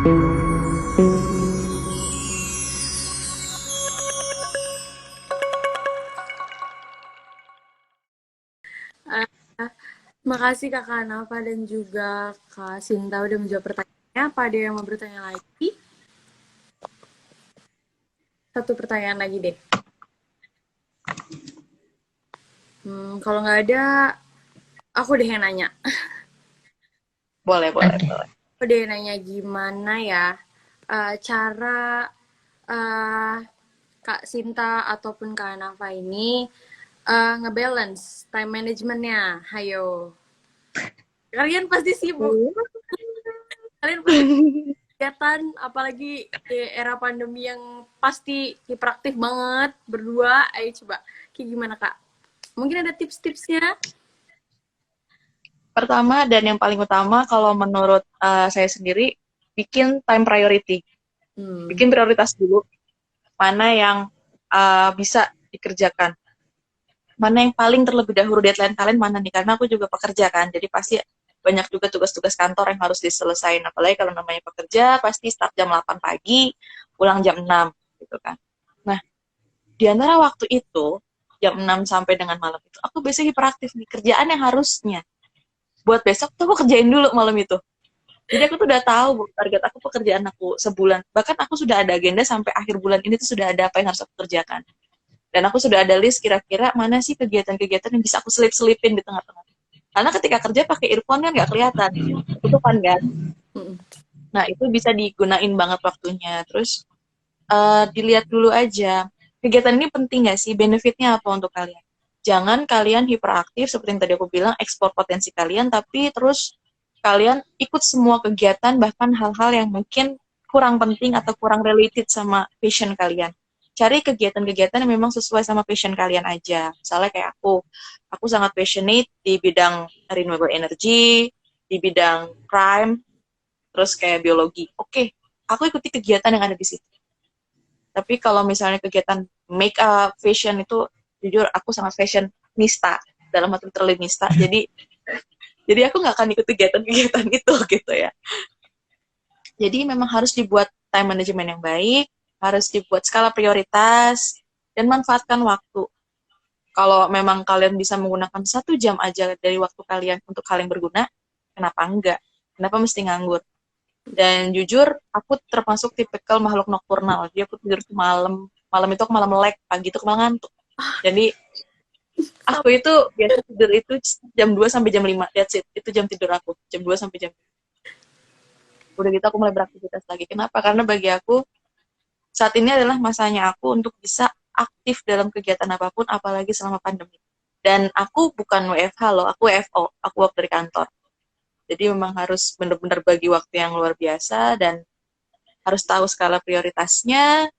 Eh, Makasih Kakak Nafa dan juga Kak Sinta udah menjawab pertanyaannya. Apa ada yang mau bertanya lagi? Satu pertanyaan lagi deh. Kalau nggak ada, aku deh yang nanya. Boleh, boleh, Oke. boleh. Aku deh yang nanya gimana ya cara eh, Kak Sinta ataupun Kak Nafa ini ngebalance time managementnya. Hayo. Kalian pasti sibuk. Kalian pasti kegiatan, apalagi di era pandemi yang pasti hiperaktif banget berdua. Ayo coba, kayak gimana Kak? Mungkin ada tips-tipsnya? Pertama dan yang paling utama kalau menurut saya sendiri, bikin time priority. Hmm. Bikin prioritas dulu, mana yang bisa dikerjakan. Mana yang paling terlebih dahulu deadline kalian mana nih, karena aku juga pekerja kan, jadi pasti banyak juga tugas-tugas kantor yang harus diselesain, apalagi kalau namanya pekerja pasti start jam 8 pagi, pulang jam 6 gitu kan. Nah, di antara waktu itu, jam 6 sampai dengan malam itu, aku biasanya hiperaktif nih, kerjaan yang harusnya buat besok tuh aku kerjain dulu malam itu. Jadi aku tuh udah tahu target aku pekerjaan aku sebulan. Bahkan aku sudah ada agenda sampai akhir bulan ini tuh sudah ada apa yang harus aku kerjakan. Dan aku sudah ada list kira-kira mana sih kegiatan-kegiatan yang bisa aku selip-selipin di tengah-tengah. Karena ketika kerja pakai earphone kan nggak kelihatan, ketutupan kan. Hmm. Nah itu bisa digunain banget waktunya. Terus dilihat dulu aja, kegiatan ini penting nggak sih, benefitnya apa untuk kalian. Jangan kalian hiperaktif, seperti yang tadi aku bilang, ekspor potensi kalian, tapi terus kalian ikut semua kegiatan, bahkan hal-hal yang mungkin kurang penting atau kurang related sama passion kalian. Cari kegiatan-kegiatan yang memang sesuai sama passion kalian aja. Misalnya kayak aku sangat passionate di bidang renewable energy, di bidang crime, terus kayak biologi. Oke, aku ikuti kegiatan yang ada di situ. Tapi kalau misalnya kegiatan make up, fashion itu, jujur aku sangat fashionista, dalam arti terlinista. Jadi aku nggak akan ikut kegiatan-kegiatan itu gitu ya. Jadi memang harus dibuat time management yang baik, harus dibuat skala prioritas, dan manfaatkan waktu. Kalau memang kalian bisa menggunakan 1 jam aja dari waktu kalian untuk hal yang berguna, kenapa enggak? Kenapa mesti nganggur? Dan jujur, aku termasuk tipikal makhluk nokturnal. Jadi aku tidur tuh malam, malam itu aku malah melek, pagi itu aku malah ngantuk. Jadi aku itu biasa tidur itu jam 2 sampai jam 5. That's it. Itu jam tidur aku, jam 2 sampai jam 5. Udah gitu aku mulai beraktivitas lagi. Kenapa? Karena bagi aku saat ini adalah masanya aku untuk bisa aktif dalam kegiatan apapun, apalagi selama pandemi. Dan aku bukan WFH loh, aku WFO, aku work dari kantor. Jadi memang harus benar-benar bagi waktu yang luar biasa dan harus tahu skala prioritasnya.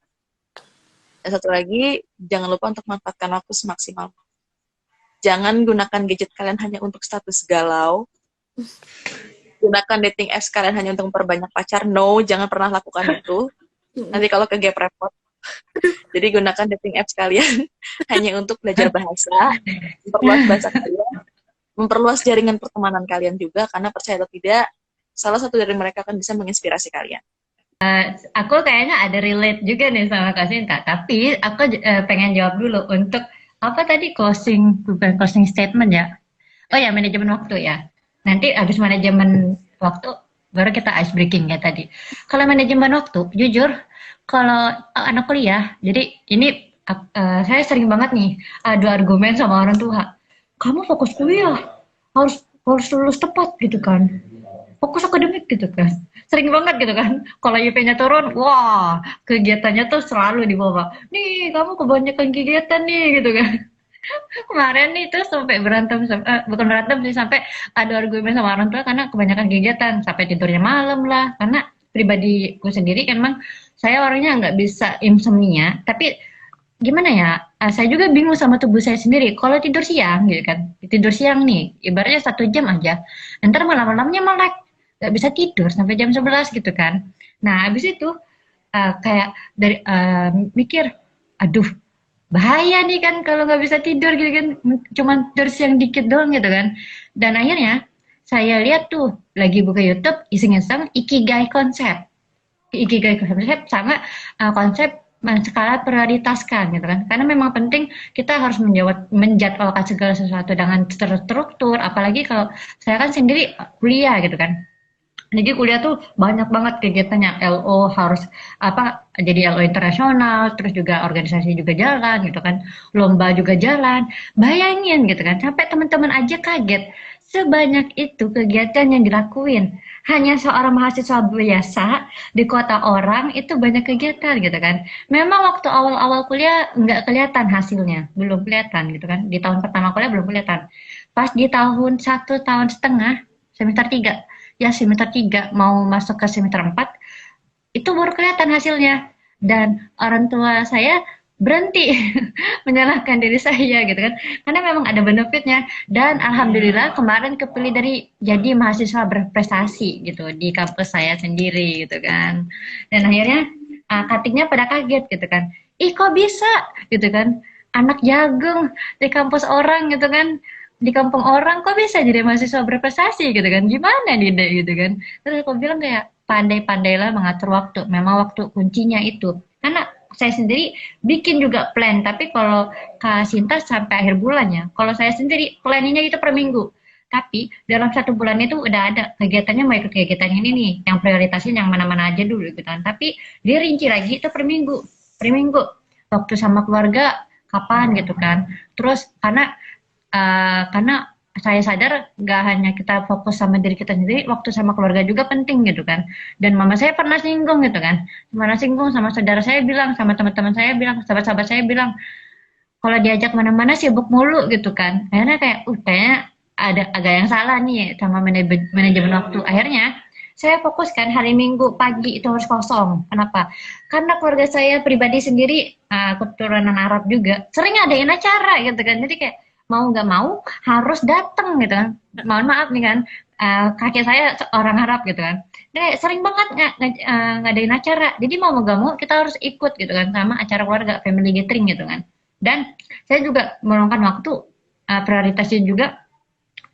Dan satu lagi, jangan lupa untuk manfaatkan waktu semaksimal. Jangan gunakan gadget kalian hanya untuk status galau. Gunakan dating apps kalian hanya untuk memperbanyak pacar. No, jangan pernah lakukan itu. Nanti kalau ke gap repot. Jadi gunakan dating apps kalian hanya untuk belajar bahasa, memperluas bahasa kalian, memperluas jaringan pertemanan kalian juga, karena percaya atau tidak, salah satu dari mereka akan bisa menginspirasi kalian. Aku kayaknya ada relate juga nih sama Kak Sinta, tapi aku pengen jawab dulu untuk apa tadi closing, bukan closing statement ya. Oh ya, manajemen waktu ya. Nanti habis manajemen waktu baru kita ice breaking ya tadi. Kalau manajemen waktu, jujur kalau anak kuliah, jadi ini saya sering banget nih adu argumen sama orang tua. Kamu fokus kuliah, harus harus lulus tepat gitu kan. Fokus akademik gitu kan. Sering banget gitu kan. Kalau IP-nya turun, wah, kegiatannya tuh selalu dibawa. Nih, kamu kebanyakan kegiatan nih gitu kan. Kemarin nih tuh sampai berantem, bukan berantem sih, sampai ada argumen sama orang tua karena kebanyakan kegiatan, sampai tidurnya malam lah. Karena pribadiku sendiri emang saya orangnya nggak bisa insomnia, tapi gimana ya? Saya juga bingung sama tubuh saya sendiri. Kalau tidur siang gitu kan, tidur siang nih, ibaratnya 1 jam aja, ntar malam-malamnya melek, nggak bisa tidur sampai jam 11 gitu kan. Nah, habis itu kayak dari mikir, aduh bahaya nih kan kalau nggak bisa tidur gitu kan, cuman tidur siang dikit doang gitu kan. Dan akhirnya saya lihat tuh lagi buka YouTube iseng-iseng Ikigai konsep. ikigai konsep sama konsep skala prioritaskan gitu kan. Karena memang penting kita harus menjadwalkan segala sesuatu dengan terstruktur, apalagi kalau saya kan sendiri kuliah gitu kan. Jadi kuliah tuh banyak banget kegiatannya. LO harus apa jadi LO internasional, terus juga organisasi juga jalan gitu kan. Lomba juga jalan. Bayangin gitu kan, sampai teman-teman aja kaget. Sebanyak itu kegiatan yang dilakuin. Hanya seorang mahasiswa biasa di kota orang itu banyak kegiatan gitu kan. Memang waktu awal-awal kuliah nggak kelihatan hasilnya, belum kelihatan gitu kan. Di tahun pertama kuliah belum kelihatan. Pas di tahun 1,5 tahun, semester 3 ya semester 3 mau masuk ke semester 4 itu baru kelihatan hasilnya dan orang tua saya berhenti menyalahkan diri saya gitu kan karena memang ada benefitnya dan alhamdulillah kemarin kepilih dari jadi mahasiswa berprestasi gitu di kampus saya sendiri gitu kan dan akhirnya katingnya pada kaget gitu kan ih kok bisa gitu kan anak jagung di kampus orang gitu kan di kampung orang kok bisa jadi mahasiswa berprestasi gitu kan gimana nih deh gitu kan terus aku bilang kayak pandai-pandailah mengatur waktu memang waktu kuncinya itu karena saya sendiri bikin juga plan tapi kalau Kak Sinta sampai akhir bulan ya kalau saya sendiri planningnya itu per minggu tapi dalam 1 bulan itu udah ada kegiatannya mau ikut kegiatan ini nih yang prioritasnya yang mana-mana aja dulu gitu kan tapi dirinci lagi itu per minggu waktu sama keluarga kapan gitu kan terus karena saya sadar gak hanya kita fokus sama diri kita sendiri, waktu sama keluarga juga penting gitu kan. Dan mama saya pernah singgung gitu kan, pernah singgung sama saudara saya bilang, sama teman-teman saya bilang, sahabat-sahabat saya bilang, kalau diajak mana-mana sibuk mulu gitu kan. Akhirnya kayak, kayaknya ada agak yang salah nih sama manajemen waktu. Akhirnya saya fokuskan hari Minggu pagi itu harus kosong. Kenapa? Karena keluarga saya pribadi sendiri, keturunan Arab juga, sering adain acara gitu kan. Jadi kayak mau nggak mau harus datang gitu kan mohon maaf nih kan kakek saya orang Arab gitu kan jadi sering banget ngadain acara jadi mau nggak mau kita harus ikut gitu kan sama acara keluarga family gathering gitu kan dan saya juga meluangkan waktu prioritasnya juga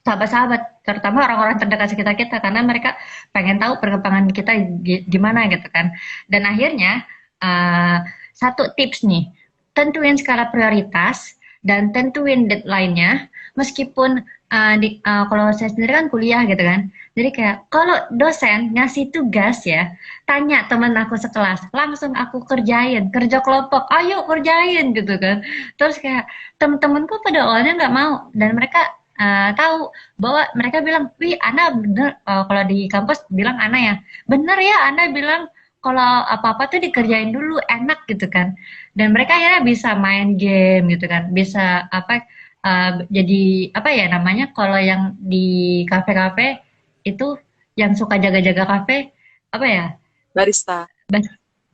sahabat-sahabat terutama orang-orang terdekat sekitar kita karena mereka pengen tahu perkembangan kita gimana gitu kan dan akhirnya satu tips nih tentuin skala prioritas dan tentuin deadline-nya meskipun kalau saya sendiri kan kuliah gitu kan jadi kayak kalau dosen ngasih tugas ya tanya teman aku sekelas langsung aku kerjain kerja kelompok ayo kerjain gitu kan terus kayak temen-temenku pada awalnya nggak mau dan mereka tahu bahwa mereka bilang wih Ana bener kalau di kampus bilang Ana ya bener ya Ana bilang kalau apa-apa tuh dikerjain dulu enak gitu kan dan mereka akhirnya bisa main game gitu kan bisa jadi apa ya namanya kalau yang di kafe-kafe itu yang suka jaga-jaga kafe apa ya Barista.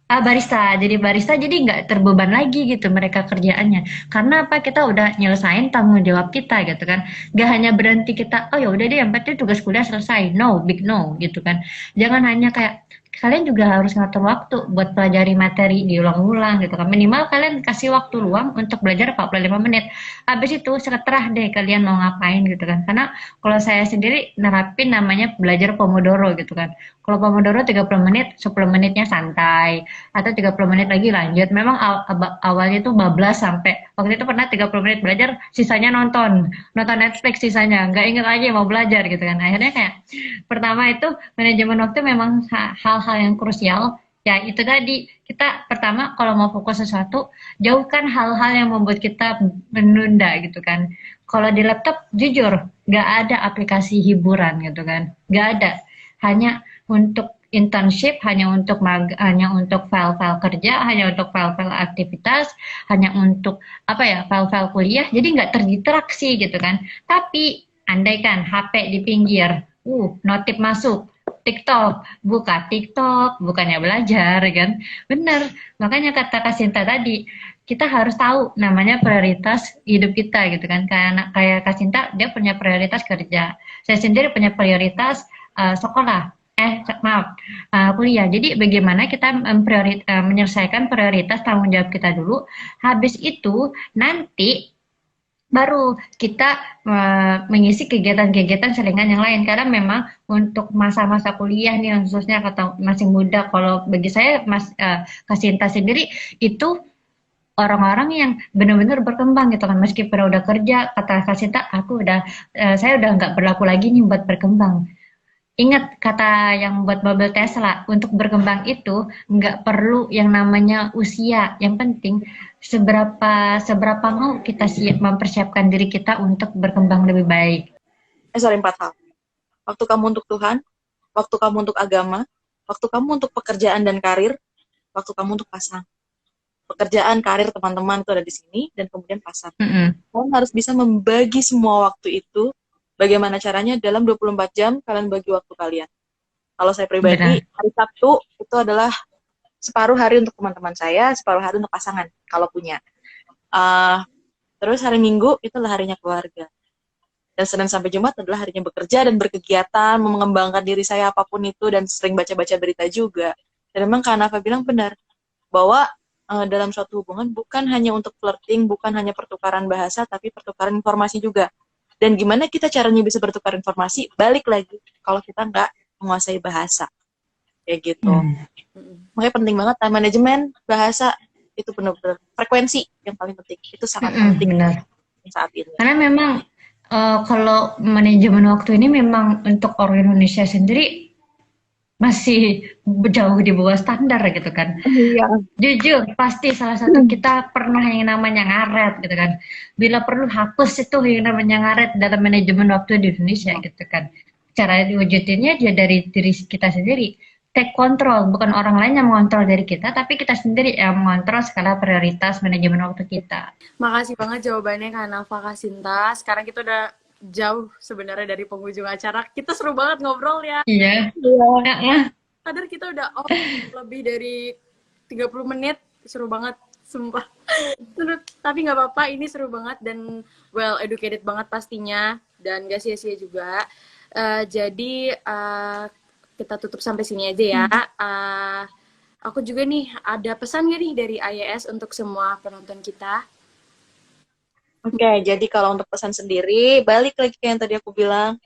barista jadi nggak terbeban lagi gitu mereka kerjaannya karena apa kita udah nyelesain tanggung jawab kita gitu kan nggak hanya berhenti kita oh ya udah deh yang penting tugas kuliah selesai no big no gitu kan jangan hanya kayak kalian juga harus ngatur waktu buat pelajari materi diulang-ulang gitu kan minimal kalian kasih waktu luang untuk belajar 45 menit habis itu seterah deh kalian mau ngapain gitu kan karena kalau saya sendiri nerapin namanya belajar Pomodoro gitu kan kalau Pomodoro 30 menit 10 menitnya santai atau 30 menit lagi lanjut memang awalnya tuh bablas sampai waktu itu pernah 30 menit belajar sisanya nonton Netflix sisanya nggak inget lagi mau belajar gitu kan akhirnya kayak pertama itu manajemen waktu memang hal-hal yang krusial ya itu tadi kita pertama kalau mau fokus sesuatu jauhkan hal-hal yang membuat kita menunda gitu kan kalau di laptop jujur nggak ada aplikasi hiburan gitu kan nggak ada hanya untuk internship hanya untuk file-file kerja hanya untuk file-file aktivitas hanya untuk file-file kuliah jadi nggak terdistraksi gitu kan tapi andaikan HP di pinggir notif masuk TikTok, buka TikTok, bukannya belajar kan. Bener, makanya kata Kak Sinta tadi, kita harus tahu namanya prioritas hidup kita gitu kan. Kayak Kak Sinta, dia punya prioritas kerja. Saya sendiri punya prioritas sekolah. Kuliah. Jadi bagaimana kita menyelesaikan prioritas tanggung jawab kita dulu. Habis itu nanti baru kita mengisi kegiatan-kegiatan selingan yang lain karena memang untuk masa-masa kuliah nih khususnya kata masih muda kalau bagi saya Kak Sinta sendiri itu orang-orang yang benar-benar berkembang gitu kan meskipun udah kerja kata Kak Sinta saya udah nggak berlaku lagi nih buat berkembang. Ingat kata yang buat mobil Tesla, untuk berkembang itu nggak perlu yang namanya usia. Yang penting seberapa mau kita siap mempersiapkan diri kita untuk berkembang lebih baik. Sorry, 4 hal. Waktu kamu untuk Tuhan, waktu kamu untuk agama, waktu kamu untuk pekerjaan dan karir, waktu kamu untuk pasangan. Pekerjaan, karir, teman-teman itu ada di sini, dan kemudian pasangan. Kalian harus bisa membagi semua waktu itu. Bagaimana caranya? Dalam 24 jam kalian bagi waktu kalian. Kalau saya pribadi, hari Sabtu itu adalah separuh hari untuk teman-teman saya, separuh hari untuk pasangan, kalau punya. Terus hari Minggu itu adalah harinya keluarga. Dan Senin sampai Jumat adalah harinya bekerja dan berkegiatan, mengembangkan diri saya apapun itu, dan sering baca-baca berita juga. Dan memang Kak Nafa bilang benar, bahwa dalam suatu hubungan bukan hanya untuk flirting, bukan hanya pertukaran bahasa, tapi pertukaran informasi juga. Dan gimana kita caranya bisa bertukar informasi, balik lagi kalau kita nggak menguasai bahasa. Kayak gitu. Makanya penting banget time management, bahasa, itu benar-benar frekuensi yang paling penting. Itu sangat penting saat ini. Karena memang kalau manajemen waktu ini memang untuk orang Indonesia sendiri masih jauh di bawah standar gitu kan. Iya. Jujur, pasti salah satu kita pernah yang namanya ngaret gitu kan. Bila perlu hapus itu yang namanya ngaret dalam manajemen waktu di Indonesia gitu kan. Cara diwujudinnya dia dari diri kita sendiri. Take control, bukan orang lain yang mengontrol dari kita, tapi kita sendiri yang mengontrol skala prioritas manajemen waktu kita. Makasih banget jawabannya Kak Nafa, Kak Sinta. Sekarang kita udah jauh sebenarnya dari penghujung acara. Kita seru banget ngobrol ya. Iya. Sadar kita udah lebih dari 30 menit. Seru banget, sumpah. Tapi nggak apa-apa, ini seru banget dan well educated banget pastinya. Dan gak sia-sia juga. Jadi kita tutup sampai sini aja ya. Aku juga nih, ada pesan gak nih dari IES untuk semua penonton kita? Oke, jadi kalau untuk pesan sendiri, balik lagi ke yang tadi aku bilang,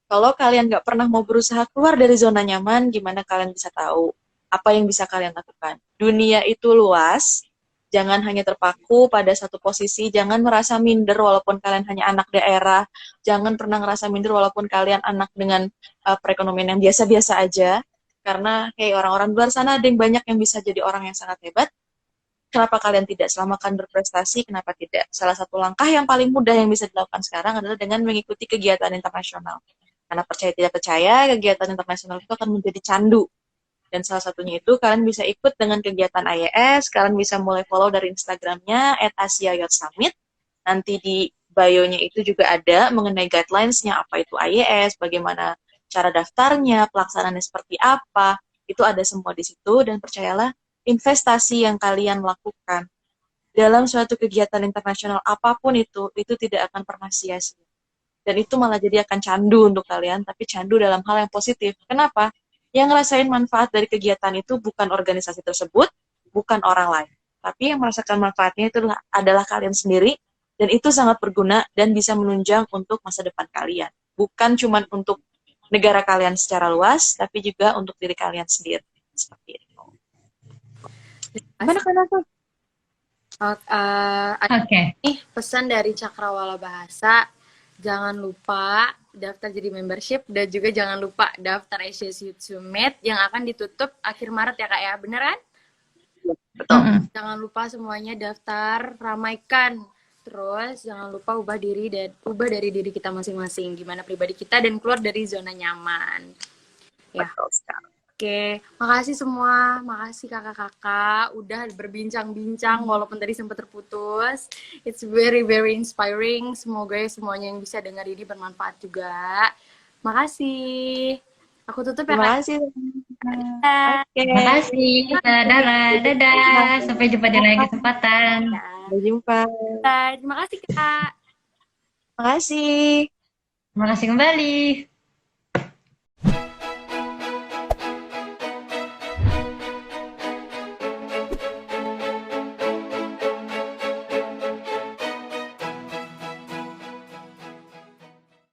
kalau kalian nggak pernah mau berusaha keluar dari zona nyaman, gimana kalian bisa tahu apa yang bisa kalian lakukan? Dunia itu luas, jangan hanya terpaku pada satu posisi, jangan merasa minder walaupun kalian hanya anak daerah, jangan pernah ngerasa minder walaupun kalian anak dengan perekonomian yang biasa-biasa aja, karena hey, orang-orang di luar sana ada yang banyak yang bisa jadi orang yang sangat hebat. Kenapa kalian tidak? Selama kalian berprestasi, kenapa tidak? Salah satu langkah yang paling mudah yang bisa dilakukan sekarang adalah dengan mengikuti kegiatan internasional. Karena percaya tidak percaya, kegiatan internasional itu akan menjadi candu. Dan salah satunya itu kalian bisa ikut dengan kegiatan IES, kalian bisa mulai follow dari Instagramnya @AsiaYouthSummit. Nanti di bio-nya itu juga ada mengenai guidelines-nya, apa itu IES, bagaimana cara daftarnya, pelaksanaannya seperti apa, itu ada semua di situ. Dan percayalah, investasi yang kalian lakukan dalam suatu kegiatan internasional apapun itu tidak akan pernah sia-sia. Dan itu malah jadi akan candu untuk kalian, tapi candu dalam hal yang positif. Kenapa? Yang ngerasain manfaat dari kegiatan itu bukan organisasi tersebut, bukan orang lain. Tapi yang merasakan manfaatnya itu adalah kalian sendiri, dan itu sangat berguna dan bisa menunjang untuk masa depan kalian. Bukan cuma untuk negara kalian secara luas, tapi juga untuk diri kalian sendiri. Seperti itu. Gimana kan aku? Oke. Nih pesan dari Cakrawala Bahasa, jangan lupa daftar jadi membership dan juga jangan lupa daftar ASIAS Youth Summit yang akan ditutup akhir Maret ya Kak ya, bener kan? Betul. Jangan lupa semuanya daftar, ramaikan. Terus jangan lupa ubah dari diri kita masing-masing, gimana pribadi kita dan keluar dari zona nyaman. Ya. Betul sekali. Oke, makasih semua, makasih kakak-kakak udah berbincang-bincang walaupun tadi sempat terputus. It's very very inspiring. Semoga semuanya yang bisa dengar ini bermanfaat juga. Makasih. Aku tutup ya. Terima kasih. Terima kasih. Dadah. Sampai jumpa di lain kesempatan. Sampai jumpa. Terima kasih Kak. Terima kasih. Terima kasih kembali.